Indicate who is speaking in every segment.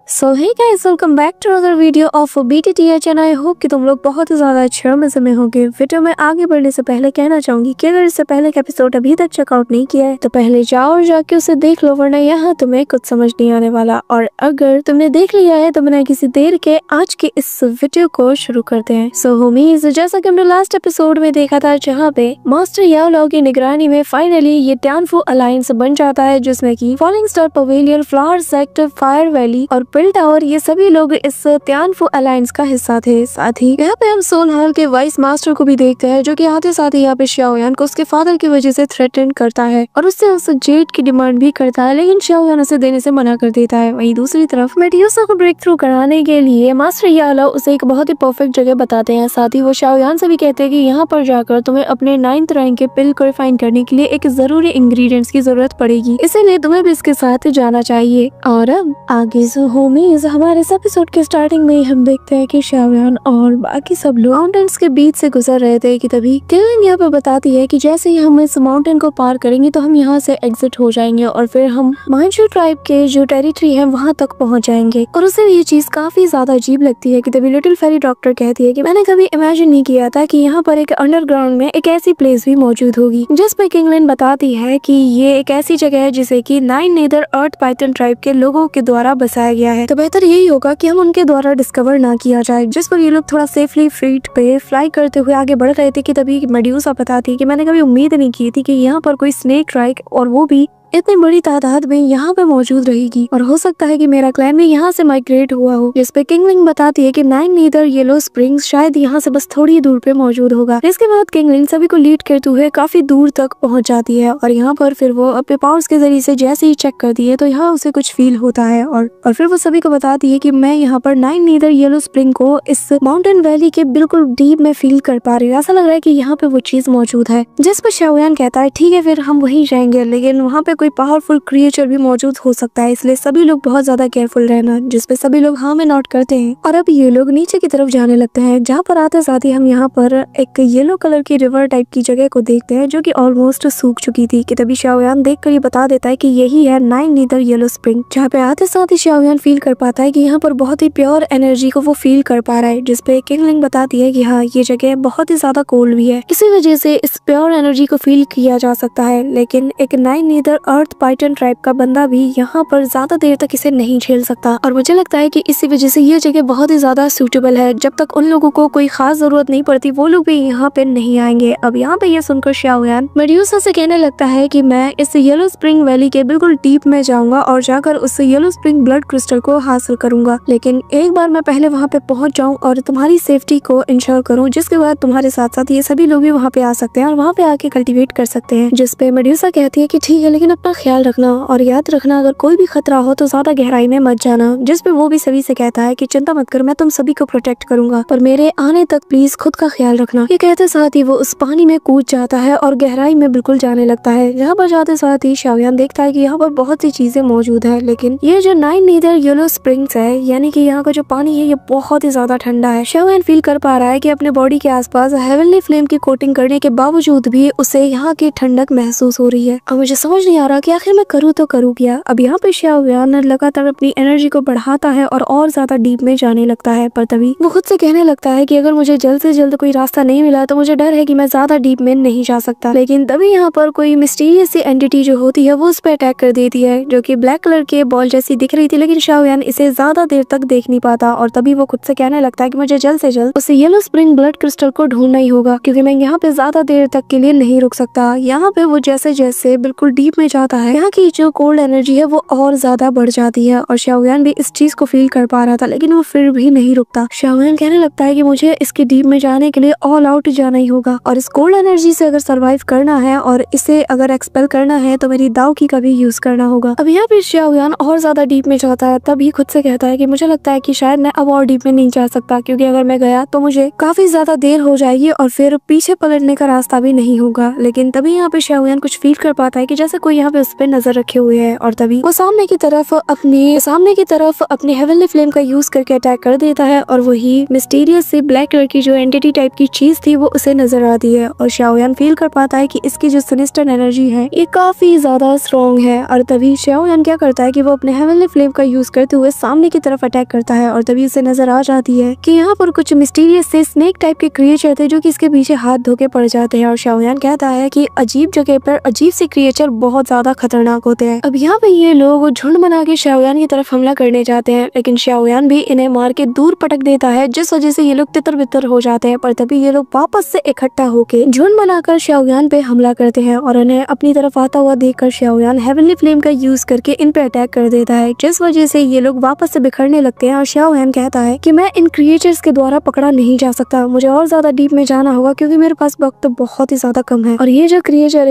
Speaker 1: So hey guys, welcome back to other video of BTTH and I hope कि तुम लोग बहुत ही ज्यादा अच्छे मजे में होंगे। वीडियो में आगे बढ़ने से पहले कहना चाहूंगी कि अगर इससे पहले का एपिसोड अभी तक चेकआउट नहीं किया है तो पहले जाओ और जाके उसे देख लो, वरना यहाँ तुम्हें कुछ समझ नहीं आने वाला। और अगर तुमने देख लिया है तो बिना किसी देर के आज के इस वीडियो को शुरू करते हैं। सो होमीज, जैसा कि हमने लास्ट एपिसोड में देखा था जहाँ पे मास्टर याओ लाओ की निगरानी में फाइनली ये टानफू अलायंस बन जाता है, जिसमें की falling star pavilion, flower sector, fire valley और पिल टावर, ये सभी लोग इस टानफू अलायंस का हिस्सा थे। साथ ही यहाँ पे हम सोल हाल के वाइस मास्टर को भी देखते हैं, जो कि आते साथ ही यहाँ पे शाओयान को उसके फादर की वजह से थ्रेटन करता है और उससे उस जेड की डिमांड भी करता है, लेकिन शाओयान उसे देने से मना कर देता है। वहीं दूसरी तरफ मेड्यूसा को ब्रेक थ्रू कराने के लिए मास्टर याओ लाओ उसे एक बहुत ही परफेक्ट जगह बताते हैं। साथ ही वो शाओयान से भी कहते हैं कि यहाँ पर जाकर तुम्हें अपने 9th रैंक के पिल को रिफाइन करने के लिए एक जरूरी इंग्रेडिएंट्स की जरूरत पड़ेगी, इसीलिए तुम्हें भी इसके साथ जाना चाहिए। और अब आगे होमीज, हमारे इस एपिसोड के स्टार्टिंग में हम देखते हैं कि शाओयान और बाकी सब लोग माउंटेन्स के बीच से गुजर रहे थे कि तभी केविन यहाँ पे बताती है कि जैसे ही हम इस माउंटेन को पार करेंगे तो हम यहाँ से एग्जिट हो जाएंगे और फिर हम माइंशू ट्राइब के जो टेरिटरी है वहाँ तक पहुँच जाएंगे। और उसे ये चीज काफी ज्यादा अजीब लगती है कि तभी लिटिल फेरी डॉक्टर कहती है कि मैंने कभी इमेजिन नहीं किया था कि यहाँ पर एक अंडरग्राउंड में एक ऐसी प्लेस भी मौजूद होगी, जिसमें किंगलिन बताती है कि ये एक ऐसी जगह है जिसे कि 9 नेदर अर्थ पाइथन ट्राइब के लोगों के द्वारा बसाया गया है। तो बेहतर यही होगा कि हम उनके द्वारा डिस्कवर ना किया जाए। जिस पर ये लोग थोड़ा सेफली फीट पे फ्लाई करते हुए आगे बढ़ रहे थे कि तभी मेड्यूसा बताती है कि मैंने कभी उम्मीद नहीं की थी कि यहाँ पर कोई स्नेक ट्राइक और वो भी इतनी बड़ी तादाद में यहाँ पे मौजूद रहेगी, और हो सकता है कि मेरा क्लैन भी यहाँ से माइग्रेट हुआ हो। जिस पे किंगलिंग बताती है कि 9 नीदर येलो स्प्रिंग्स शायद यहाँ से बस थोड़ी दूर पे मौजूद होगा। इसके बाद किंगलिंग सभी को लीड करते हुए काफी दूर तक पहुँच जाती है और यहाँ पर फिर वो अपने पावर्स के जरिए से जैसे ही चेक करती है तो यहाँ उसे कुछ फील होता है और फिर वो सभी को बताती है कि मैं यहाँ पर 9 नीदर येलो स्प्रिंग को इस माउंटेन वैली के बिल्कुल डीप में फील कर पा रही हूँ। ऐसा लग रहा है कि यहाँ पे वो चीज मौजूद है। जिस पर शाओयान कहता है ठीक है फिर हम वहीं जाएंगे, लेकिन वहाँ पे कोई पावरफुल क्रिएचर भी मौजूद हो सकता है, इसलिए सभी लोग बहुत ज्यादा केयरफुल रहना। जिसपे सभी लोग हाँ में नोट करते हैं और अब ये लोग नीचे की तरफ जाने लगते हैं, जहाँ पर आते साथ ही हम यहाँ पर एक येलो कलर की रिवर टाइप की जगह को देखते हैं जो कि ऑलमोस्ट सूख चुकी थी। कि तभी शाओयान देखकर ये बता देता है कि यही है 9 नीदर येलो स्प्रिंग। जहाँ पे आते साथ ही शाओयान फील कर पाता है कि यहाँ पर बहुत ही प्योर एनर्जी को वो फील कर पा रहा है। जिसपे किंगलिंग बताती है कि हाँ ये जगह बहुत ही ज्यादा कोल्ड भी है, इसी वजह से इस प्योर एनर्जी को फील किया जा सकता है, लेकिन एक 9 नीदर अर्थ पाइथन ट्राइब का बंदा भी यहाँ पर ज्यादा देर तक इसे नहीं झेल सकता। और मुझे लगता है कि इसी वजह से ये जगह बहुत ही ज्यादा सूटेबल है। जब तक उन लोगों को कोई खास जरूरत नहीं पड़ती वो लोग भी यहाँ पे नहीं आएंगे। अब यहाँ पे ये सुनकर शाओयान मेड्यूसा से कहने लगता है कि मैं इस येलो स्प्रिंग वैली के बिल्कुल डीप में जाऊंगा और जाकर उस येलो स्प्रिंग ब्लड क्रिस्टल को हासिल करूंगा, लेकिन एक बार मैं पहले वहाँ पे पहुंच जाऊं और तुम्हारी सेफ्टी को इंश्योर करूं, जिसके बाद तुम्हारे साथ साथ ये सभी लोग भी वहाँ पे आ सकते हैं और वहाँ पे आके कल्टीवेट कर सकते हैं। जिसपे मेड्यूसा कहती है कि ठीक है, लेकिन अपना ख्याल रखना और याद रखना अगर कोई भी खतरा हो तो ज्यादा गहराई में मत जाना। जिसपे वो भी सभी से कहता है कि चिंता मत कर, मैं तुम सभी को प्रोटेक्ट करूंगा, पर मेरे आने तक प्लीज खुद का ख्याल रखना। ये कहते साथ ही वो उस पानी में कूद जाता है और गहराई में बिल्कुल जाने लगता है। यहाँ पर जाते साथ ही शाओयान देखता है कि यहाँ पर बहुत सी चीजें मौजूद है, लेकिन ये जो 9 नीदर येलो स्प्रिंग्स है यानी कि यहाँ का जो पानी है ये बहुत ही ज्यादा ठंडा है। शाओयान फील कर पा रहा है कि अपने बॉडी के आसपास हेवनली फ्लेम की कोटिंग करने के बावजूद भी उसे यहाँ की ठंडक महसूस हो रही है। अब मुझे समझ नहीं आ रहा कि आखिर मैं करूँ तो करूँ क्या। अब यहाँ पे शाओयान लगातार अपनी एनर्जी को बढ़ाता है और ज्यादा डीप में जाने लगता है, पर तभी वो खुद से कहने लगता है कि अगर मुझे जल्द से जल्द कोई रास्ता नहीं मिला तो मुझे डर है कि मैं ज्यादा डीप में नहीं जा सकता। लेकिन तभी यहाँ पर कोई मिस्टीरियस सी एंटिटी जो होती है वो उस पर अटैक कर देती है, जो कि ब्लैक कलर के बॉल जैसी दिख रही थी, लेकिन शाओयान इसे ज्यादा देर तक देख नहीं पाता और तभी वो खुद से कहने लगता है कि मुझे जल्द से जल्द उस येलो स्प्रिंग ब्लड क्रिस्टल को ढूंढना ही होगा, क्योंकि मैं यहाँ पे ज्यादा देर तक के लिए नहीं रुक सकता। यहाँ पे वो जैसे जैसे बिल्कुल डीप में जाता है यहाँ की जो कोल्ड एनर्जी है वो और ज्यादा बढ़ जाती है और शाओयान भी इस चीज को फील कर पा रहा था, लेकिन वो फिर भी नहीं रुकता। शाओयान कहने लगता है कि मुझे इसके डीप में जाने के लिए ऑल आउट जाना ही होगा और इस कोल्ड एनर्जी से अगर सर्वाइव करना है और इसे अगर एक्सपेल करना है तो मेरी दाव की का भी यूज करना होगा। अब यहाँ पे शाओयान और ज्यादा डीप में जाता है, तभी खुद से कहता है कि मुझे लगता है कि शायद मैं अब और डीप में नहीं जा सकता, क्योंकि अगर मैं गया तो मुझे काफी ज्यादा देर हो जाएगी और फिर पीछे पलटने का रास्ता भी नहीं होगा। लेकिन तभी यहाँ पे शाओयान कुछ फील कर पाता है कि जैसे कोई यहाँ पे उस पे नजर रखे हुए है और तभी वो सामने की तरफ अपने हेवनली फ्लेम का यूज करके अटैक कर देता है और वही मिस्टीरियस से ब्लैक कलर की जो एंटिटी टाइप की चीज थी वो उसे नजर आती है और शाओयान फील कर पाता है कि इसकी जो सिनिस्टर एनर्जी है ये काफी ज्यादा स्ट्रॉन्ग है। और तभी शाओयान क्या करता है कि वो अपने हेवनली फ्लेम का यूज करते हुए सामने की तरफ अटैक करता है और तभी उसे नजर आ जाती है कि यहाँ पर कुछ मिस्टीरियस से स्नेक टाइप के क्रिएचर थे जो कि इसके पीछे हाथ धो के पड़ जाते हैं और शाओयान कहता है कि अजीब जगह पर अजीब से क्रिएचर बहुत ज्यादा खतरनाक होते हैं। अब यहाँ पे ये लोग झुंड बना के शाओयान की तरफ हमला करने जाते हैं लेकिन शाओयान भी इन्हें मार के दूर पटक देता है जिस वजह से ये लोग तितर बितर हो जाते हैं। पर तभी ये लोग वापस से इकट्ठा होके झुंड बनाकर शाओयान पे हमला करते हैं और उन्हें अपनी तरफ आता हुआ देखकर शाओयान हेवनली फ्लेम का यूज करके इन पे अटैक कर देता है जिस वजह से ये लोग वापस से बिखरने लगते हैं। और शाओयान कहता है कि मैं इन क्रिएचर्स के द्वारा पकड़ा नहीं जा सकता, मुझे और ज्यादा डीप में जाना होगा क्योंकि मेरे पास वक्त बहुत ही ज्यादा कम है और ये जो क्रिएचर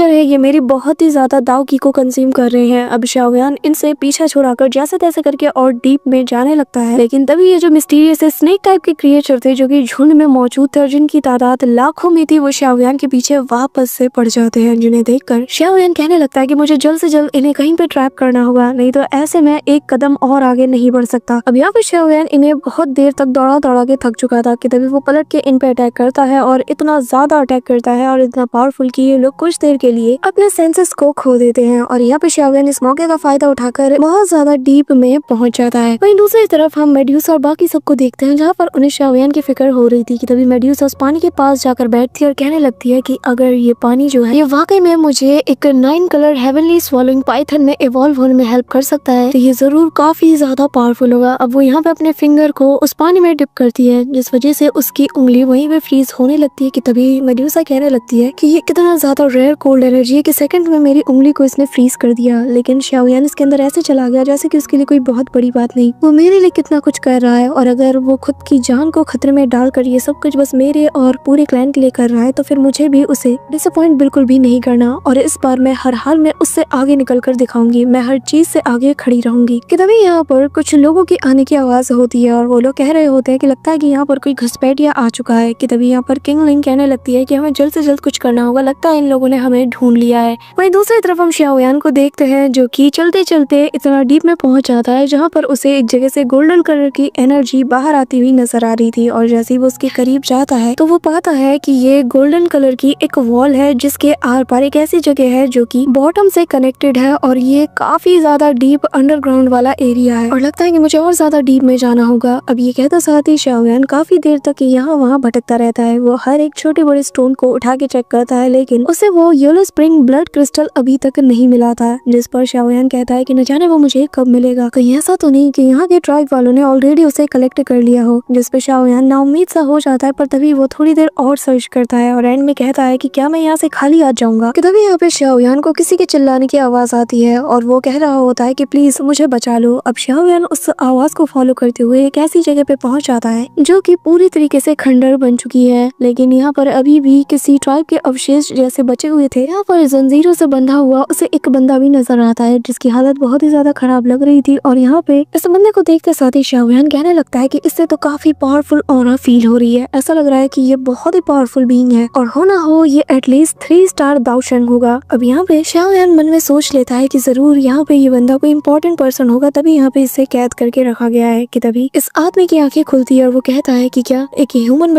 Speaker 1: है ये मेरी बहुत ही ज्यादा दाव की को कंज्यूम कर रहे हैं। अब शाओयान इनसे पीछा छुड़ाकर जैसे तैसे करके और डीप में जाने लगता है लेकिन तभी ये जो मिस्टीरियस स्नेक टाइप के क्रिएचर थे जो कि झुंड में मौजूद थे और जिनकी तादाद लाखों में थी वो शाओयान के पीछे वापस से पड़ जाते हैं जिन्हें देखकर शाओयान कहने लगता है कि मुझे जल्द से जल्द इन्हें कहीं पे ट्रैप करना होगा, नहीं तो ऐसे में एक कदम और आगे नहीं बढ़ सकता। अब यहाँ पे शाओयान इन्हें बहुत देर तक दौड़ा के थक चुका था कि तभी वो पलट के इन पे अटैक करता है और इतना ज्यादा अटैक करता है और इतना पावरफुल कि ये लोग कुछ देर के लिए अपने सेंसेस को खो देते हैं। और यहाँ पे शाओयान इस मौके का फायदा उठाकर बहुत ज्यादा डीप में पहुंच जाता है। वहीं दूसरी तरफ हम मेड्यूसा और बाकी सबको देखते हैं जहाँ पर उन्हें शाओयान की फिक्र हो रही थी कि तभी मेड्यूसा उस पानी के पास जाकर बैठती है और कहने लगती है कि अगर ये पानी जो है ये वाकई में मुझे एक 9 कलर हेवनली स्वॉलोइंग पाइथन में इवॉल्व होने में हेल्प कर सकता है तो ये जरूर काफी ज्यादा पावरफुल होगा। अब वो यहाँ पे अपने फिंगर को उस पानी में डिप करती है जिस वजह से उसकी उंगली वहीं पे फ्रीज होने लगती है कि तभी मेड्यूसा कहने लगती है कि ये कितना ज्यादा रेयर कोल्ड एनर्जी है कि सेकंड में मेरी उंगली को इसने फ्रीज कर दिया। लेकिन शाओयान इसके अंदर ऐसे चला गया जैसे कि उसके लिए कोई बहुत बड़ी बात नहीं, वो मेरे लिए कितना कुछ कर रहा है और अगर वो खुद की जान को खतरे में डालकर ये सब कुछ बस मेरे और पूरे क्लैन के लिए कर रहा है तो फिर मुझे भी उसे डिसअपॉइंट बिल्कुल भी नहीं करना और इस बार मैं हर हाल में उससे आगे निकल कर दिखाऊंगी, मैं हर चीज से आगे खड़ी रहूंगी। कि तभी यहाँ पर कुछ लोगों की आने की आवाज होती है और वो लोग कह रहे होते हैं कि लगता है कि यहाँ पर कोई घुसपैठिया आ चुका है। कि तभी यहाँ पर किंग लिंग कहने लगती है कि हमें जल्द से जल्द कुछ करना होगा, लगता है इन लोगों ने हमें ढूंढ लिया है। वहीं दूसरी तरफ हम शाओयान को देखते हैं जो कि चलते चलते इतना डीप में पहुंच जाता है जहाँ पर उसे एक जगह से गोल्डन कलर की एनर्जी बाहर आती हुई नजर आ रही थी और जैसे ही वो उसके करीब जाता है तो वो पाता है कि ये गोल्डन कलर की एक वॉल है जिसके आर पार एक ऐसी जगह है जो कि बॉटम से कनेक्टेड है और ये काफी ज्यादा डीप अंडरग्राउंड वाला एरिया है और लगता है कि मुझे और ज्यादा डीप में जाना होगा। अब ये कहता साथ ही शाओयान काफी देर तक यहाँ वहाँ भटकता रहता है। वो हर एक छोटे बड़े स्टोन को उठा के चेक करता है लेकिन उसे वो येलो स्प्रिंग ब्लड क्रिस्टल अभी तक नहीं मिला था, जिस पर शाओयान कहता है कि न जाने वो मुझे कब मिलेगा। कहीं ऐसा तो नहीं कि यहाँ के ट्राइब वालों ने ऑलरेडी उसे कलेक्ट कर लिया हो, जिस पर शाओयान नाउम्मीद सा हो जाता है। पर तभी वो थोड़ी देर और सर्च करता है और एंड में कहता है कि क्या मैं यहाँ से खाली आ जाऊंगा। कि तभी यहाँ पे शाओयान को किसी के चिल्लाने की आवाज आती है और वो कह रहा होता है कि प्लीज मुझे बचा लो। अब शाओयान उस आवाज को फॉलो करते हुए एक ऐसी जगह पे पहुंच जाता है जो कि पूरी तरीके से खंडर बन चुकी है, लेकिन यहाँ पर अभी भी किसी ट्राइब के अवशेष जैसे बचे हुए थे। यहाँ पर जंजीरों से बंधा हुआ उसे एक बंदा भी नजर आता है जिसकी हालत बहुत ही ज्यादा खराब लग रही थी और यहाँ पे इस बंदे को देखते साथ ही शाओयान कहने लगता है कि इससे तो काफी पावरफुल ऑरा फील हो रही है, ऐसा लग रहा है कि ये बहुत ही पावरफुल बीइंग है और हो ना हो ये एटलीस्ट 3 स्टार दाओशंग होगा। अब यहाँ पे शाओयान मन में सोच लेता है कि जरूर यहाँ पे ये बंदा कोई इंपॉर्टेंट पर्सन होगा, तभी यहाँ पे इसे कैद करके रखा गया है। कि तभी इस आदमी की आंखें खुलती है और वो कहता है कि क्या एक ह्यूमन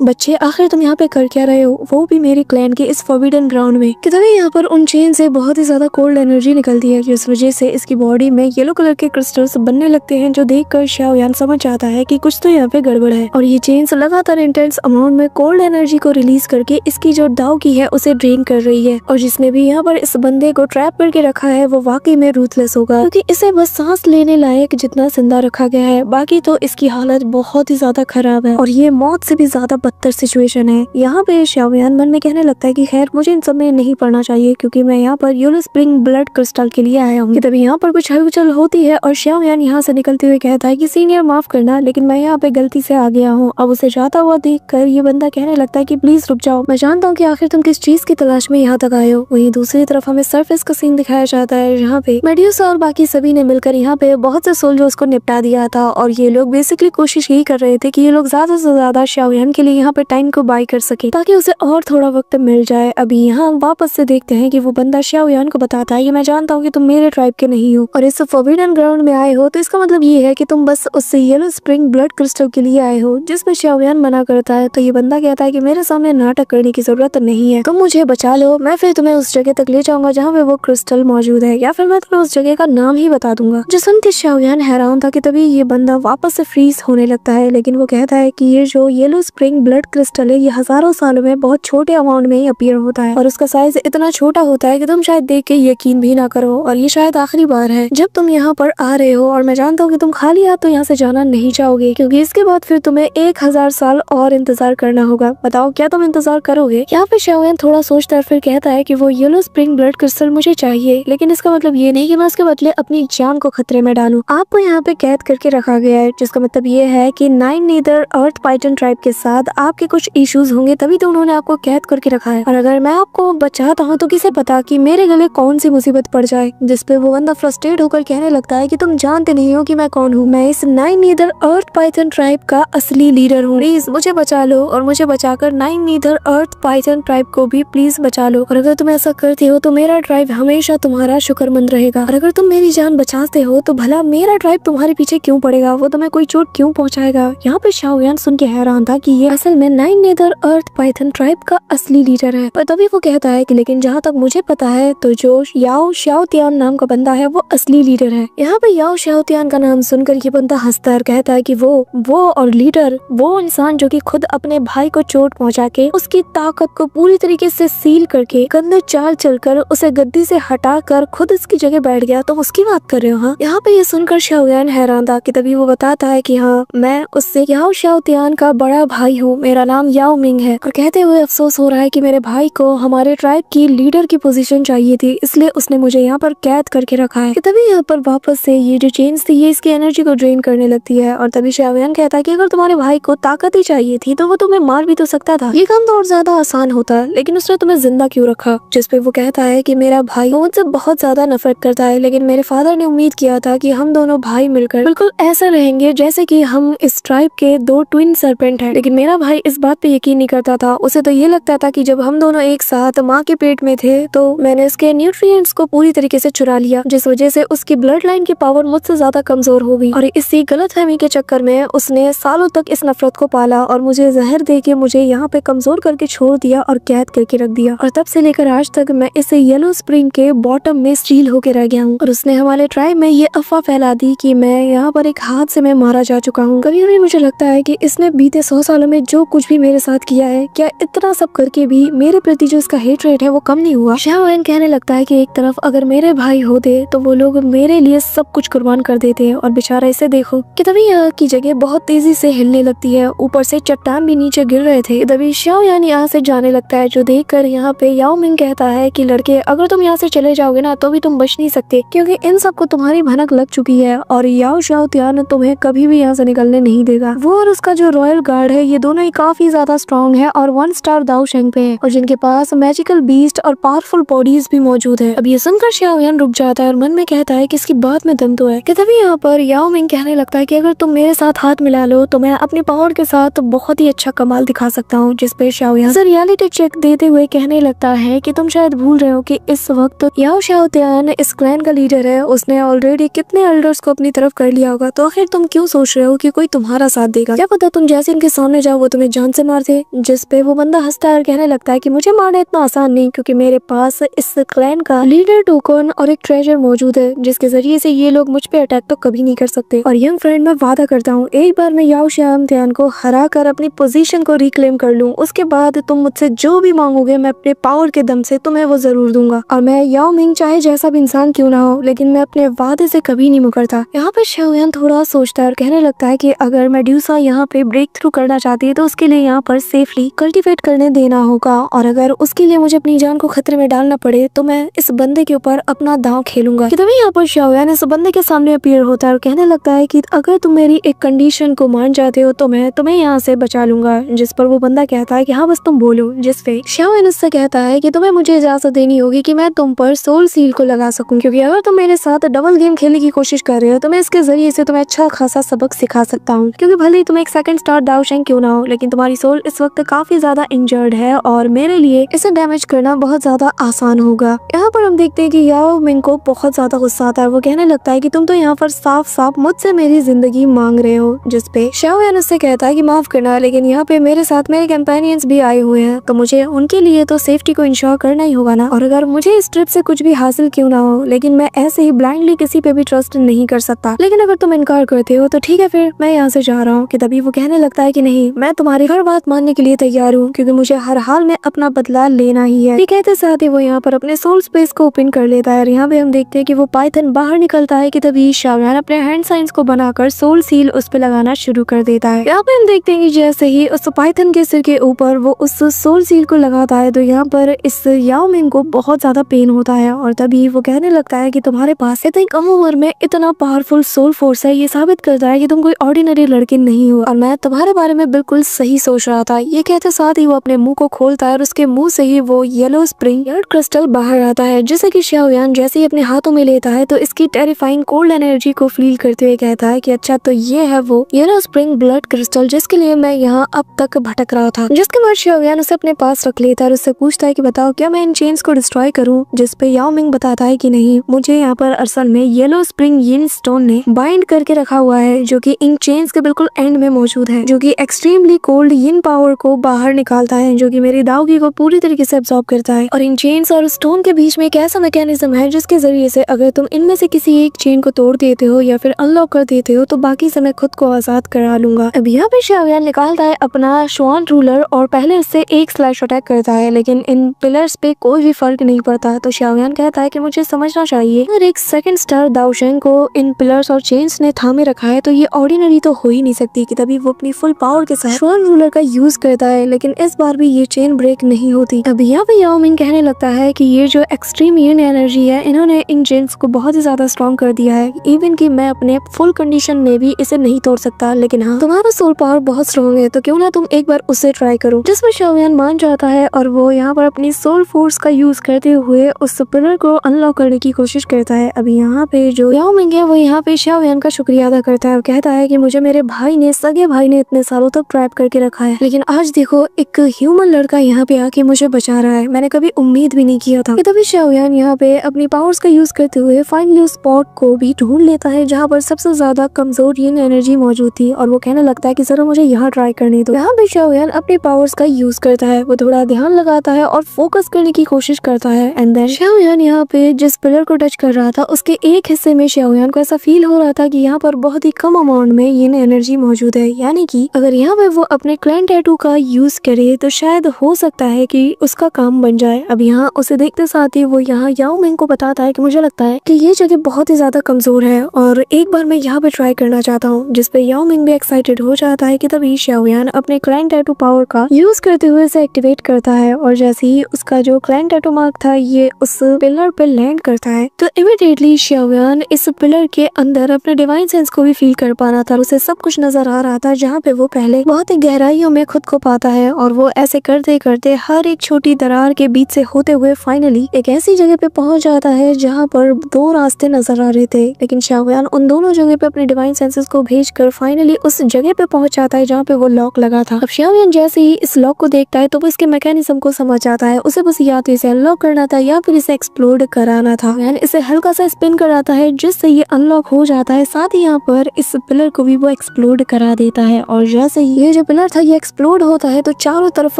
Speaker 1: बच्चे आखिर तुम यहाँ पे कर क्या रहे हो, वो भी मेरे क्लैन के इस फॉरबिडन ग्राउंड में। कि तभी यहाँ पर उन चेन से बहुत ही ज्यादा कोल्ड एनर्जी निकलती है जिस वजह से इसकी बॉडी में येलो कलर के क्रिस्टल्स बनने लगते हैं, जो देखकर शाओयान समझ जाता है कि कुछ तो यहाँ पे गड़बड़ है और ये चेन्स लगातार इंटेंस अमाउंट में कोल्ड एनर्जी को रिलीज करके इसकी जो दाव की है उसे ड्रेन कर रही है। और जिसने भी यहाँ पर इस बंदे को ट्रैप करके रखा है वो वाकई में रूथलेस होगा क्योंकि इसे बस सांस लेने लायक जितना जिंदा रखा गया है, बाकी तो इसकी हालत बहुत ही ज्यादा खराब है और ये मौत से भी ज्यादा बदतर सिचुएशन है। यहाँ पे शाओयान मन में कहने लगता है कि खैर मुझे इन सब में नहीं पड़ना चाहिए क्योंकि मैं यहाँ पर येलो स्प्रिंग ब्लड क्रिस्टल के लिए आया हूँ। तभी यहाँ पर कुछ हलचल होती है और शाओयान यहाँ से निकलते हुए कहता है कि सीनियर माफ करना, लेकिन मैं यहाँ पे गलती से आ गया हूँ। अब उसे जाता हुआ देख कर ये बंदा कहने लगता है कि प्लीज रुक जाओ, मैं जानता हूँ कि आखिर तुम किस चीज की तलाश में यहाँ तक आए हो। वहीं दूसरी तरफ हमें सरफेस का सीन दिखाया जाता है जहाँ पे मेड्यूसा और बाकी सभी ने मिलकर यहाँ पे बहुत से सोल्जर्स को निपटा दिया था और ये लोग बेसिकली कोशिश यही कर रहे थे कि ये लोग ज्यादा से ज्यादा शाओयान के लिए यहाँ पे टाइम को बाय कर सके ताकि उसे और थोड़ा वक्त मिल जाए। अभी यहाँ वापस पास से देखते हैं कि वो बंदा शाओयान को बताता है कि मैं जानता हूँ कि तुम मेरे ट्राइब के नहीं हो और इस फॉरबिडन ग्राउंड में आए हो, तो इसका मतलब ये है कि तुम बस उससे येलो स्प्रिंग ब्लड क्रिस्टल के लिए आए हो, जिसमें शाओयान मना करता है। तो ये बंदा कहता है कि मेरे सामने नाटक करने की जरूरत नहीं है, तुम मुझे बचा लो, मैं फिर तुम्हें उस जगह तक ले जाऊंगा जहाँ पे वो क्रिस्टल मौजूद है, या फिर मैं तुम्हें उस जगह का नाम ही बता दूंगा। जो सुन के शाओयान हैरान था कि तभी ये बंदा वापस से फ्रीज होने लगता है, लेकिन वो कहता है कि ये जो येलो स्प्रिंग ब्लड क्रिस्टल है ये हजारों सालों में बहुत छोटे अमाउंट में ही अपीयर होता है और उसका साइज इतना छोटा होता है कि तुम शायद देख के यकीन भी ना करो, और ये शायद आखिरी बार है जब तुम यहाँ पर आ रहे हो, और मैं जानता हूँ कि तुम खाली हाथ तो यहाँ से जाना नहीं चाहोगे, क्योंकि इसके बाद फिर तुम्हें 1000 साल और इंतजार करना होगा। बताओ क्या तुम इंतजार करोगे? यहाँ पे शाओयान थोड़ा सोचता है, फिर कहता है कि वो येलो स्प्रिंग ब्लड क्रिस्टल मुझे चाहिए, लेकिन इसका मतलब ये नहीं कि मैं उसके बदले अपनी जान को खतरे में डालूं। आपको यहाँ पे कैद करके रखा गया है, जिसका मतलब ये है कि 9 नीदर अर्थ पाइथन ट्राइब के साथ आपके कुछ इश्यूज होंगे, तभी तो उन्होंने आपको कैद करके रखा है। और अगर मैं आपको बचाता हूँ तो किसे पता कि मेरे गले कौन सी मुसीबत पड़ जाए। जिसपे वो बंदा फ्रस्ट्रेट होकर कहने लगता है कि तुम जानते नहीं हो कि मैं कौन हूँ, मैं इस 9 नीदर अर्थ पाइथन ट्राइब का असली लीडर हूँ, प्लीज मुझे बचा लो, और मुझे बचाकर 9 नीदर अर्थ पाइथन ट्राइब को भी प्लीज बचा लो। और अगर तुम ऐसा करते हो तो मेरा ट्राइब हमेशा तुम्हारा शुक्रमंद रहेगा, और अगर तुम मेरी जान बचाते हो तो भला मेरा ट्राइब तुम्हारे पीछे क्यों पड़ेगा, वो तुम्हें कोई चोट क्यों पहुंचाएगा। यहाँ पे शाओयान सुन के हैरान था कि ये असल में 9 नीदर अर्थ पाइथन ट्राइब का असली लीडर है। पर तभी वो कहता है कि लेकिन जहाँ तक मुझे पता है तो जो याओ शाओतियान नाम का बंदा है वो असली लीडर है। यहाँ पे याओ शाओतियान का नाम सुनकर ये बंदा हंसता है, कहता है कि वो और लीडर, वो इंसान जो कि खुद अपने भाई को चोट पहुंचा के उसकी ताकत को पूरी तरीके से सील करके गंदे चाल चलकर उसे गद्दी से हटाकर खुद इसकी जगह बैठ गया, तो उसकी बात कर रहे हो? हाँ। यहाँ पे ये सुनकर शाओयान हैरान था कि तभी वो बताता है कि हाँ, मैं उससे याओ शाओतियान का बड़ा भाई हूँ, मेरा नाम याओ मिंग है, और कहते हुए अफसोस हो रहा है कि मेरे भाई को हमारे ट्राइब की लीडर की पोजीशन चाहिए थी, इसलिए उसने मुझे यहाँ पर कैद करके रखा है। तभी यहाँ पर वापस से ये जो चेंज थी ये इसकी एनर्जी को ड्रेन करने लगती है, और तभी शाओयान कहता है कि अगर तुम्हारे भाई को ताकत ही चाहिए थी तो वो तुम्हें मार भी तो सकता था, ये काम तो और ज्यादा आसान होता, लेकिन उसने तुम्हें जिंदा क्यों रखा। जिसपे वो कहता है कि मेरा भाई मुझसे बहुत ज्यादा नफरत करता है, लेकिन मेरे फादर ने उम्मीद किया था कि हम दोनों भाई मिलकर बिल्कुल ऐसा रहेंगे जैसे कि हम इस ट्राइब के 2 ट्विन सरपेंट हैं। लेकिन मेरा भाई इस बात पे यकीन नहीं करता था, उसे तो ये लगता था कि जब हम दोनों एक साथ माँ के पेट में थे तो मैंने इसके न्यूट्रिएंट्स को पूरी तरीके से चुरा लिया, जिस वजह से उसकी ब्लड लाइन की पावर मुझसे ज्यादा कमजोर हो गई, और इसी गलतफहमी के चक्कर में उसने सालों तक इस नफरत को पाला और मुझे जहर दे के मुझे यहाँ पे कमजोर करके छोड़ दिया और कैद करके रख दिया, और तब से लेकर आज तक मैं इस येलो स्प्रिंग के बॉटम में स्टील होके रह गया हूँ। और उसने हमारे ट्राइब में ये अफवाह फैला दी कि मैं यहाँ पर एक हादसे में मारा जा चुका हूँ। कभी कभी मुझे लगता है कि इसने बीते 100 सालों में जो कुछ भी मेरे साथ किया है, क्या इतना सब करके भी मेरे प्रति जो इसका हेट रेट है वो कम नहीं हुआ। शाओयान कहने लगता है कि एक तरफ अगर मेरे भाई होते तो वो लोग मेरे लिए सब कुछ कुर्बान कर देते हैं, और बेचारा इसे देखो कि तभी यहाँ की जगह बहुत तेजी से हिलने लगती है, ऊपर से चट्टान भी नीचे गिर रहे थे। तभी शाओयान यहाँ से जाने लगता है, जो देखकर यहाँ पे याओ मिंग कहता है कि लड़के अगर तुम यहाँ से चले जाओगे ना तो भी तुम बच नहीं सकते, क्योंकि इन सबको तुम्हारी भनक लग चुकी है, और याओ शाओतियान तुम्हें कभी भी यहाँ से निकलने नहीं देगा। वो और उसका जो रॉयल गार्ड है ये दोनों ही काफी ज्यादा स्ट्रॉन्ग है और 1 स्टार दाओ शेंग पे है, और जिनके पास मैजिकल बीस्ट और पावरफुल बॉडीज भी मौजूद है। अब ये सुनकर शाओयान रुक जाता है और मन में कहता है कि इसकी बात में दम तो है। कि तभी यहाँ पर याओ मिंग कहने लगता है कि अगर तुम मेरे साथ हाथ मिला लो तो मैं अपनी पावर के साथ बहुत ही अच्छा कमाल दिखा सकता हूँ। जिसपे शाओयान रियलिटी चेक देते हुए कहने लगता है कि तुम शायद भूल रहे हो कि इस वक्त याओ शाओतियान इस क्लैन का लीडर है, उसने ऑलरेडी कितने एल्डर्स को अपनी तरफ कर लिया होगा, तो आखिर तुम क्यों सोच रहे हो कि कोई तुम्हारा साथ देगा? क्या पता तुम जैसे इनके सामने जाओ वो तुम्हें जान से मार दे। जिसपे वो बंदा हंसता है और कहने लगता है कि मुझे मारना इतना आसान नहीं, क्योंकि मेरे पास इस क्लैन का लीडर टोकन और एक ट्रेजर मौजूद है, जिसके जरिए से ये लोग मुझ पे अटैक तो कभी नहीं कर सकते। और यंग फ्रेंड, मैं वादा करता हूँ एक बार मैं याओ शाओतियान को हरा कर अपनी पोजीशन को रिक्लेम कर लूँ, उसके बाद तुम मुझसे जो भी मांगोगे मैं अपने पावर के दम से तुम्हें वो जरूर दूंगा। और मैं याओ मिंग चाहे जैसा भी इंसान क्यों ना हो, लेकिन मैं अपने वादे से कभी नहीं मुकरता। यहाँ पे शाओयान थोड़ा सोचता है और कहने लगता है कि अगर मेडुसा यहाँ पे ब्रेक थ्रू करना चाहती है तो उसके लिए यहाँ पर सेफली कल्टीवेट करने देना होगा, और अगर उसके लिए मुझे अपनी जान को खतरे में डालना पड़े तो मैं इस बंदे के ऊपर अपना दांव खेलूंगा। कि तभी यहाँ पर शाओयान इस बंदे के सामने अपीयर होता है और कहने लगता है कि अगर तुम मेरी एक कंडीशन को मान जाते हो तो मैं तुम्हें यहाँ से बचा लूंगा। जिस पर वो बंदा कहता है कि हाँ बस तुम बोलो। जिस पे शाओयान उससे कहता है कि तुम्हें मुझे इजाजत देनी होगी कि मैं तुम पर सोल सील को लगा सकूं, क्योंकि अगर तुम मेरे साथ डबल गेम खेलने की कोशिश कर रहे हो तो मैं इसके जरिए से तुम्हें अच्छा खासा सबक सिखा सकता हूँ। क्योंकि भले ही तुम एक 2nd स्टार दाओ शेंग क्यों ना हो, लेकिन तुम्हारी सोल इस वक्त काफी ज्यादा इंजर्ड है और मेरे लिए इसे डैमेज कर करना बहुत ज्यादा आसान होगा। यहाँ पर हम देखते हैं कि याओ मिंग को बहुत ज्यादा गुस्सा आता है। वो कहने लगता है कि तुम तो यहाँ पर साफ साफ मुझसे मेरी जिंदगी मांग रहे हो, जिसपे शाओ यान उससे कहता है कि माफ करना, लेकिन यहाँ पे मेरे साथ मेरे कंपेनियंस भी आए हुए हैं, तो मुझे उनके लिए तो सेफ्टी को इंश्योर करना ही होगा ना। और अगर मुझे इस ट्रिप से कुछ भी हासिल क्यों ना हो, लेकिन मैं ऐसे ही ब्लाइंडली किसी पे भी ट्रस्ट नहीं कर सकता। लेकिन अगर तुम इनकार करते हो तो ठीक है, फिर मैं यहाँ से जा रहा हूँ। कि तभी वो कहने लगता है कि नहीं, मैं तुम्हारी हर बात मानने के लिए तैयार हूँ, क्योंकि मुझे हर हाल में अपना बदला लेना ही है। ये कहते साथ ही वो यहाँ पर अपने सोल स्पेस को ओपन कर लेता है और यहाँ पे हम देखते हैं कि वो पाइथन बाहर निकलता है। कि तभी शाओ यान अपने हैंड साइंस को बनाकर सोल सील उस पे लगाना शुरू कर देता है। यहाँ पे हम देखते हैं कि जैसे ही उस पाइथन के सिर के ऊपर वो उस सोल सील को लगाता है, तो यहाँ पर इस याओ मिंग को बहुत ज्यादा पेन होता है। और तभी वो कहने लगता है कि तुम्हारे पास इतनी कम उम्र में इतना पावरफुल सोल फोर्स है, ये साबित करता है कि तुम कोई ऑर्डिनरी लड़की नहीं हो और मैं तुम्हारे बारे में बिल्कुल सही सोच रहा था। ये कहते साथ ही वो अपने मुंह को खोलता है और उसके मुंह से ही वो येलो स्प्रिंग ब्लड क्रिस्टल बाहर आता है, जिसे कि शाओ यान जैसे ही अपने हाथों में लेता है तो इसकी टेरिफाइंग कोल्ड एनर्जी को फील करते हुए कहता है कि अच्छा, तो ये है वो येलो स्प्रिंग ब्लड क्रिस्टल जिसके लिए मैं यहाँ अब तक भटक रहा था। जिसके बाद शाओ यान उसे अपने पास रख लेता है और उससे पूछता है कि बताओ, क्या मैं इन चेन्स को डिस्ट्रॉय करूँ? जिसपे याओ मिंग बताता है कि नहीं, मुझे यहाँ पर असल में येलो स्प्रिंग यिन स्टोन ने बाइंड करके रखा हुआ है, जो कि इन चेन्स के बिल्कुल एंड में मौजूद है, जो कि एक्सट्रीमली कोल्ड यिन पावर को बाहर निकालता है, जो कि मेरी दाओगी को पूरी तरीके से एब्जॉर्ब करता है। और इन चेन्स और स्टोन के बीच में एक ऐसा मैकेनिज्म है जिसके जरिए से अगर तुम इनमें से किसी एक चेन को तोड़ देते हो या फिर अनलॉक कर देते हो तो बाकी से मैं खुद को आजाद करा लूंगा। अब यहाँ पे शाओ यान निकालता है अपना स्वान रूलर और पहले उससे एक स्लैश अटैक करता है, लेकिन इन पिलर्स पे कोई भी फर्क नहीं पड़ता। तो शाओ यान कहता है कि मुझे समझना चाहिए, अगर एक सेकंड स्टार दाओशेंग को इन पिलर्स और चेन्स ने थामे रखा है तो ये ऑर्डिनरी तो हो ही नहीं सकती। कि तभी वो अपनी फुल पावर के साथ स्वान रूलर का यूज करता है, लेकिन इस बार भी ये चेन ब्रेक नहीं होती। अब यहाँ पे याओ मिंग कहने लगता है कि ये जो एक्सट्रीम यिन एनर्जी है, इन्होंने इन चेन्स को बहुत ही ज्यादा स्ट्रॉन्ग कर दिया है, इवन कि मैं अपने फुल कंडीशन में भी इसे नहीं तोड़ सकता। लेकिन हाँ, तुम्हारा सोल पावर बहुत स्ट्रॉन्ग है, तो क्यों ना तुम एक बार उसे ट्राई करो। जिसमें शाओ यान मान जाता है और वो यहाँ पर अपनी सोल फोर्स का यूज करते हुए उस पिलर को अनलॉक करने की कोशिश करता है। अभी यहाँ पे जो याओ मिंग है वो यहाँ पे शाओ यान का शुक्रिया अदा करता है और कहता है कि मुझे मेरे भाई ने, सगे भाई ने इतने सालों तक ट्रैप करके रखा है, लेकिन आज देखो एक ह्यूमन लड़का यहाँ पे आके मुझे बचा रहा है, मैंने कभी उम्मीद भी नहीं किया था। तभी शाओ यान यहाँ पे अपनी पावर्स का यूज करते हुए फाइनली उस स्पॉट को भी ढूंढ लेता है जहाँ पर सबसे ज्यादा कमजोर यिन एनर्जी मौजूद थी और वो कहने लगता है कि जरा मुझे यहाँ ट्राई करने दो। यहाँ पे शाओ यान अपने पावर्स का यूज करता है, वो थोड़ा ध्यान लगाता है और फोकस करने की कोशिश करता है। एंड देन शाओ यान यहाँ पे जिस पिलर को टच कर रहा था उसके एक हिस्से में शाओ यान को ऐसा फील हो रहा था कि यहाँ पर बहुत ही कम अमाउंट में यिन एनर्जी मौजूद है, यानी कि अगर यहाँ पे वो अपने क्लैन टैटू का यूज करे तो शायद हो सकता है कि उसका काम बन जाए। अब यहाँ उसे देखते साथ ही वो यहाँ याओ मिंग को बताता है कि मुझे लगता है कि ये जगह बहुत ही ज्यादा कमजोर है और एक बार मैं यहाँ पे ट्राई करना चाहता हूँ, जिसपे याओ मिंग भी एक्साइटेड हो जाता है। कि तभी शाओ यान अपने क्लैन टैटू पावर का यूज करते हुए इसे एक्टिवेट करता है और जैसे ही उसका जो क्लैन टैटू मार्क था ये उस पिलर पे लैंड करता है तो इमीडिएटली शाओ यान इस पिलर के अंदर अपने डिवाइन सेंस को भी फील कर पाना था। उसे सब कुछ नजर आ रहा था जहाँ पे वो पहले बहुत ही गहराइयों में खुद को पाता है और वो ऐसे करते करते हर एक छोटी दरार के बीच से होते हुए फाइनली एक ऐसी जगह पे पहुंच जाता है जहाँ पर दो रास्ते नजर आ रहे थे, लेकिन शाओ यान उन दोनों जगह पे अपने डिवाइन सेंसेस को भेजकर फाइनली उस जगह पे पहुंच जाता है जहाँ पे वो लॉक लगा था। अब शाओ यान जैसे ही इस लॉक को देखता है तो वो इसके मैकेनिज्म को समझ जाता है, उसे बस या तो इसे अनलॉक करना था या फिर इसे एक्सप्लोड कराना था। यानी इसे हल्का सा स्पिन कराता है जिससे ये अनलॉक हो जाता है, साथ ही यहाँ पर इस पिलर को भी वो एक्सप्लोड करा देता है और जैसे ही ये जो पिलर था ये एक्सप्लोड होता है तो चारों तरफ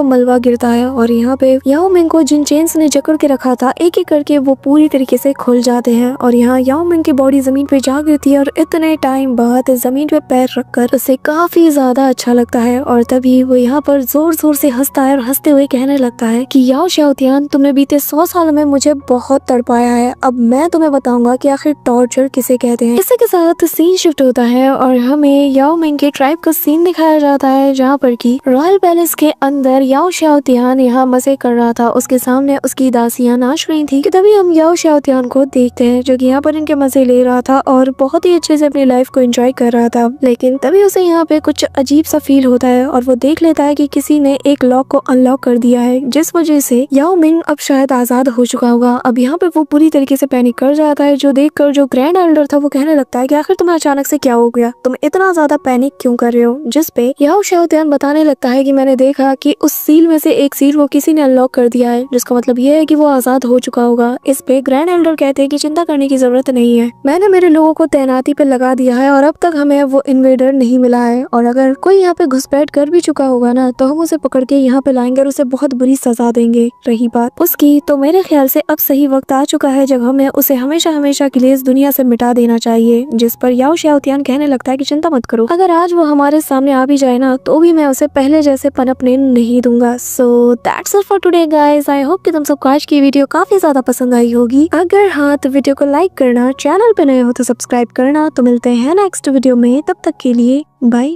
Speaker 1: मलबा गिरता है और यहाँ पे याओ मिंग को जिन चेन्स ने जकड़ के रखा था एक एक करके वो पूरी तरीके से खुल जाते हैं और यहाँ याओ मिंग की बॉडी जमीन पे जा गिरती है और इतने टाइम बाद जमीन पे पैर रखकर उसे काफी ज्यादा अच्छा लगता है। और तभी वो यहाँ पर जोर जोर से हंसता है और हंसते हुए कहने लगता है कि याओ शाओतियान, तुमने बीते 100 साल में मुझे बहुत तड़पाया है, अब मैं तुम्हें बताऊंगा कि आखिर टॉर्चर किसे कहते हैं। इसी के साथ सीन शिफ्ट होता है और हमें याओ मिंग के ट्राइब का सीन दिखाया जाता है जहाँ पर की रॉयल पैलेस के अंदर याओ शाओतियान यहाँ मजे कर रहा था, उसके सामने उसकी दासियां नाच रही थी। कि तभी हम याओ शाओतियान को देखते हैं जो कि यहाँ पर इनके मजे ले रहा था और बहुत ही अच्छे से अपनी लाइफ को एंजॉय कर रहा था, लेकिन तभी उसे यहाँ पे कुछ अजीब सा फील होता है और वो देख लेता है कि किसी ने एक लॉक को अनलॉक कर दिया है जिस वजह से याओ मिंग अब शायद आजाद हो चुका होगा। अब यहाँ पे वो पूरी तरीके से पैनिक कर जाता है, जो देखकर जो ग्रैंड एल्डर था वो कहने लगता है कि आखिर तुम्हें अचानक से क्या हो गया, तुम इतना ज्यादा पैनिक क्यों कर रहे हो। जिसपे याओ शाओतियान बताने लगता है कि मैंने देखा कि उस सील में से एक सील वो किसी ने अनलॉक कर कर दिया है, जिसका मतलब ये है कि वो आजाद हो चुका होगा। इस पे ग्रैंड एल्डर कहते हैं कि चिंता करने की जरूरत नहीं है, मैंने मेरे लोगों को तैनाती पे लगा दिया है और अब तक हमें वो इन्वेडर नहीं मिला है, और अगर कोई यहाँ पे घुसपैठ कर भी चुका होगा ना तो हम उसे पकड़ के यहाँ पे लाएंगे और उसे बहुत बुरी सजा देंगे। रही बात उसकी, तो मेरे ख्याल से अब सही वक्त आ चुका है जब हमें उसे हमेशा हमेशा के लिए इस दुनिया से मिटा देना चाहिए। जिस पर याओ शाओतियान कहने लगता है कि चिंता मत करो, अगर आज वो हमारे सामने आ भी जाए ना तो भी मैं उसे पहले जैसे पनपने नहीं दूंगा। So that's it for today guys. I hope कि तुम सबको आज की वीडियो काफी ज्यादा पसंद आई होगी। अगर हाँ तो वीडियो को लाइक करना, चैनल पे नए हो तो सब्सक्राइब करना। तो मिलते हैं नेक्स्ट वीडियो में, तब तक के लिए बाय।